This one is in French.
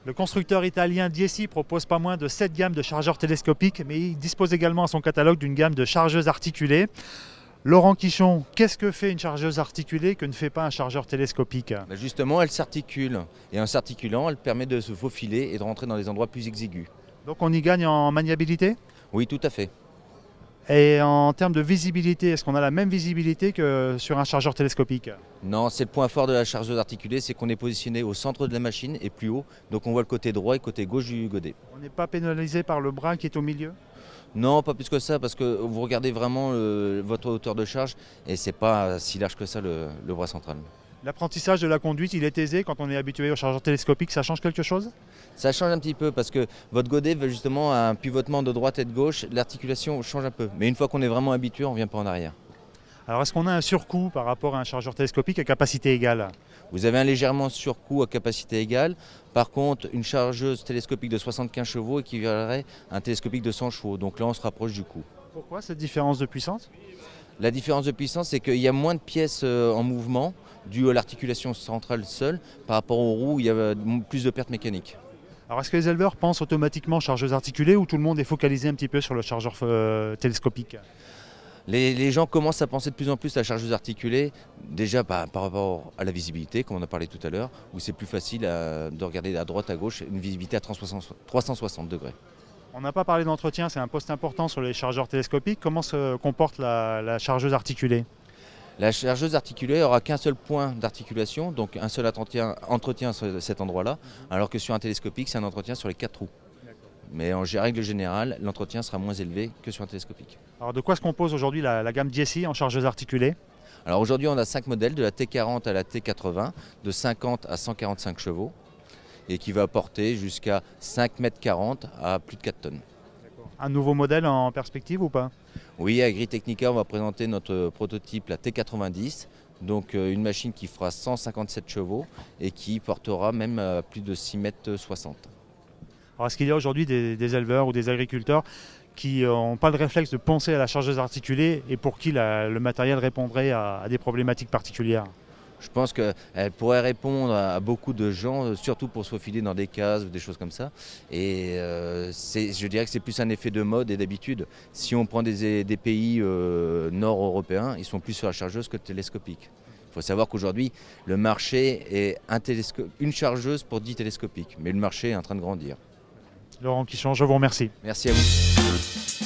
Le constructeur italien Diessi propose pas moins de 7 gammes de chargeurs télescopiques, mais il dispose également à son catalogue d'une gamme de chargeuses articulées. Laurent Quichon, qu'est-ce que fait une chargeuse articulée que ne fait pas un chargeur télescopique? Justement, elle s'articule. Et en s'articulant, elle permet de se faufiler et de rentrer dans des endroits plus exigus. Donc on y gagne en maniabilité? Oui, tout à fait. Et en termes de visibilité, est-ce qu'on a la même visibilité que sur un chargeur télescopique? Non, c'est le point fort de la chargeuse articulée, c'est qu'on est positionné au centre de la machine et plus haut. Donc on voit le côté droit et le côté gauche du godet. On n'est pas pénalisé par le bras qui est au milieu? Non, pas plus que ça, parce que vous regardez vraiment votre hauteur de charge et c'est pas si large que ça le bras central. L'apprentissage de la conduite, il est aisé quand on est habitué au chargeur télescopique, ça change quelque chose? Ça change un petit peu parce que votre godet veut justement un pivotement de droite et de gauche, l'articulation change un peu. Mais une fois qu'on est vraiment habitué, on ne revient pas en arrière. Alors est-ce qu'on a un surcoût par rapport à un chargeur télescopique à capacité égale? Vous avez un légèrement surcoût à capacité égale. Par contre, une chargeuse télescopique de 75 chevaux équivalerait à un télescopique de 100 chevaux. Donc là, on se rapproche du coût. Pourquoi cette différence de puissance? La différence de puissance, c'est qu'il y a moins de pièces en mouvement, dû à l'articulation centrale seule, par rapport aux roues où il y a plus de pertes mécaniques. Alors est-ce que les éleveurs pensent automatiquement chargeuse articulée ou tout le monde est focalisé un petit peu sur le chargeur télescopique? Les gens commencent à penser de plus en plus à la chargeuse articulée, déjà par rapport à la visibilité, comme on a parlé tout à l'heure, où c'est plus facile de regarder à droite, à gauche, une visibilité à 360 degrés. On n'a pas parlé d'entretien, c'est un poste important sur les chargeurs télescopiques. Comment se comporte la chargeuse articulée? La chargeuse articulée aura qu'un seul point d'articulation, donc un seul entretien sur cet endroit-là, alors que sur un télescopique, c'est un entretien sur les 4 trous. Mais en règle générale, l'entretien sera moins élevé que sur un télescopique. Alors de quoi se compose aujourd'hui la gamme Diessi en chargeuse articulée? Alors aujourd'hui, on a 5 modèles, de la T40 à la T80, de 50 à 145 chevaux, et qui va porter jusqu'à 5,40 m à plus de 4 tonnes. Un nouveau modèle en perspective ou pas? Oui, à Agritechnica, on va présenter notre prototype, la T90, donc une machine qui fera 157 chevaux et qui portera même plus de 6,60 m. Alors est-ce qu'il y a aujourd'hui des éleveurs ou des agriculteurs qui n'ont pas le réflexe de penser à la chargeuse articulée et pour qui le matériel répondrait à des problématiques particulières? Je pense qu'elle pourrait répondre à beaucoup de gens, surtout pour se faufiler dans des cases ou des choses comme ça. Et je dirais que c'est plus un effet de mode et d'habitude. Si on prend des pays nord-européens, ils sont plus sur la chargeuse que télescopique. Il faut savoir qu'aujourd'hui, le marché est une chargeuse pour 10 télescopiques. Mais le marché est en train de grandir. Laurent Quichon, je vous remercie. Merci à vous.